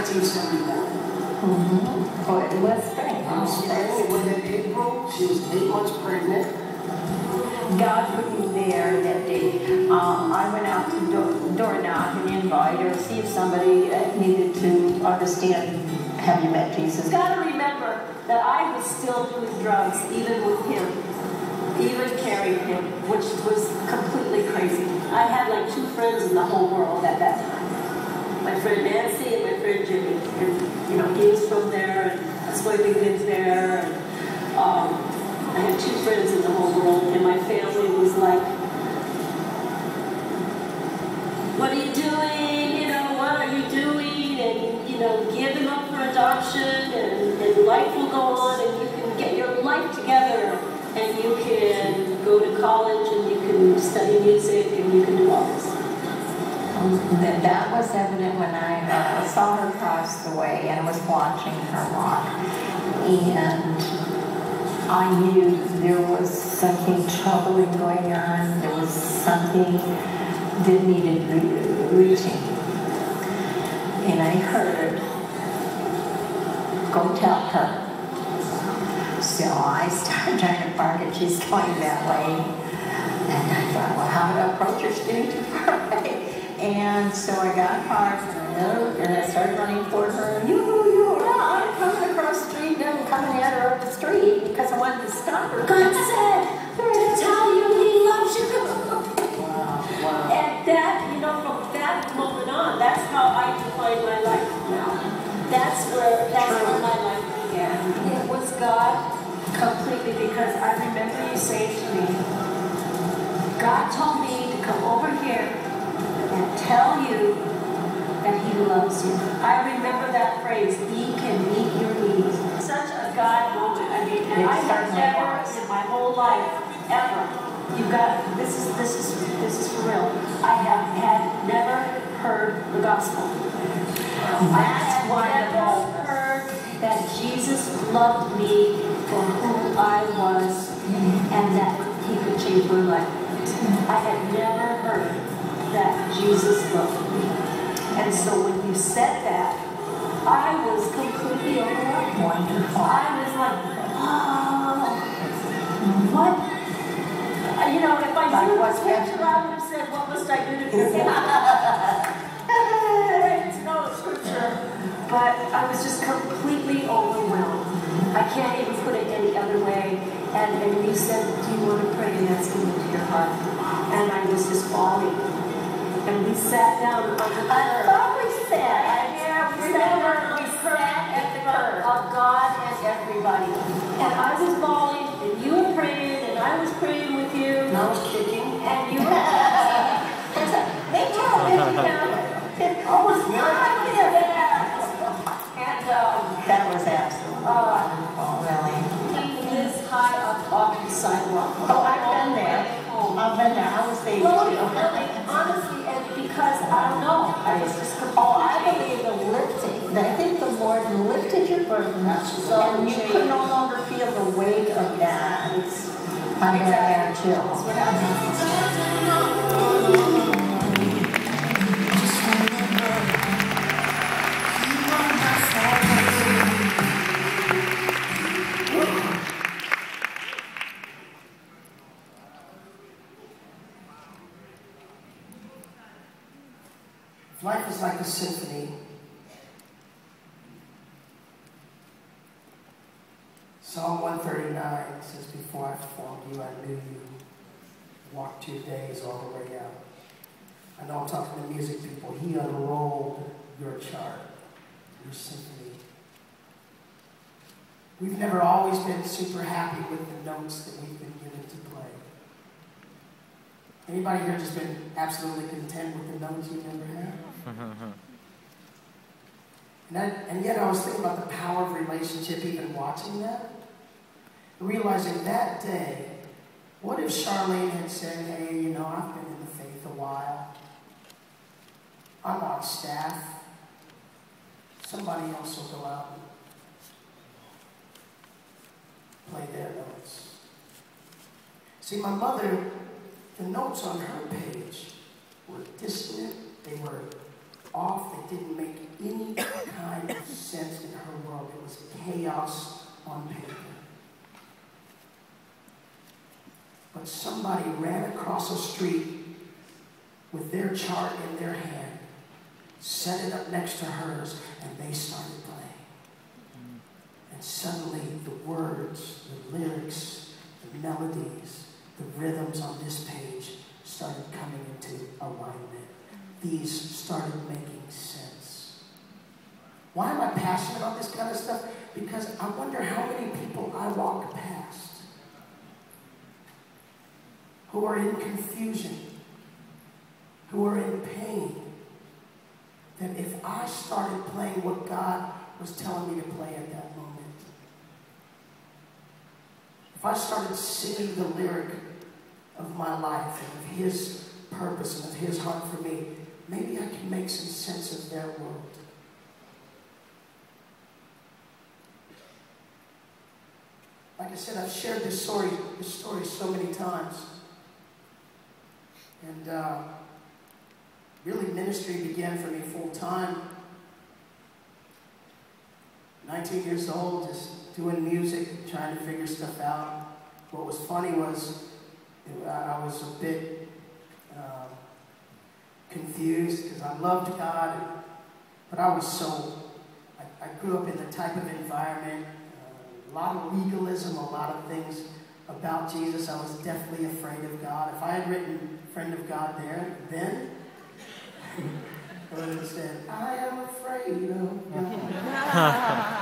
1971. Oh, it was spring. Spring, within April, she was 8 months pregnant. God put me there that day. I went out to door knock and invite or see if somebody needed to understand, have you met Jesus? Got to remember that I was still doing drugs, even with him, even carrying him, which was completely crazy. I had like 2 friends in the whole world at that time. My friend Nancy and my friend Jimmy. And, you know, he was from there, and that's why we lived there. And, I had 2 friends in the whole world, and my family was like, what are you doing? You know, what are you doing? And, you know, give him up for adoption, and life will go on, and you can get your life together, and you can go to college, and you can study music, and you can do all this. That was evident when I saw her cross the way and was watching her walk. And I knew there was something troubling going on. There was something that needed reaching. And I heard, go tell her. So I started trying to park it. She's going that way. And I thought, well, how do I approach her? She's getting too far away. And so I got parked, and I started running toward her. And I'm coming across the street, and I'm coming at her up the street because I wanted to stop her. God said to tell you He loves you. Wow. And that, you know, from that moment on, that's how I define my life now. That's where my life began. It was God completely, because I remember you saying to me, God told me to come over here and tell you that He loves you. I remember that phrase, He can meet your needs. Such a God moment. I mean, and I have never in my whole life, ever, this is for real, I have never heard the gospel. I have never heard that Jesus loved me for who I was, and that He could change my life. I had never heard that Jesus loved me. And so when you said that, I was completely overwhelmed. Wonderful. I was like, oh, what? You know, if I knew the scripture, I would have said, what must I do to be saved? It's no scripture. But I was just completely overwhelmed. I can't even put it any other way. And you said, do you want to pray? And that's into your heart. And I was just bawling. And we sat down on the curb. I thought we sat. We sat at the curb of God and everybody. And I was bawling, and you were praying, and I was praying with you. And I was kicking. And you were they told me, I was not there. And that was absolutely wonderful, really. This high up off the sidewalk. Oh, I've been there. I've been there. I was there too. Honestly, and because I don't know, I was just I believe the lifting. I think the Lord lifted your burden, and you could no longer feel the weight of that. I'm going to add chills. Life is like a symphony. Psalm 139 says, before I formed you, I knew you. Walked your days all the way out. I know I'm talking to music people. He unrolled your chart, your symphony. We've never always been super happy with the notes that we've been given to play. Anybody here just been absolutely content with the notes you've never had? And yet I was thinking about the power of relationship, even watching that. Realizing that day, what if Charlene had said, hey, you know, I've been in the faith a while. I'm on staff. Somebody else will go out and play their notes. See, my mother, the notes on her page were dissonant. They were off. They didn't make any kind of sense in her world. It was chaos on paper. But somebody ran across a street with their chart in their hand, set it up next to hers, and they started playing. And suddenly the words, the lyrics, the melodies, the rhythms on this page started coming into alignment. These started making sense. Why am I passionate about this kind of stuff? Because I wonder how many people I walk past who are in confusion, who are in pain, that if I started playing what God was telling me to play at that moment, if I started singing the lyric of my life and of His purpose and of His heart for me, maybe I can make some sense of their world. Like I said, I've shared this story so many times. And really ministry began for me full time. 19 years old, just doing music, trying to figure stuff out. What was funny was I was a bit confused because I loved God, but I grew up in the type of environment, a lot of legalism, a lot of things about Jesus. I was definitely afraid of God. If I had written "Friend of God" there, then I would have said, "I am afraid of God."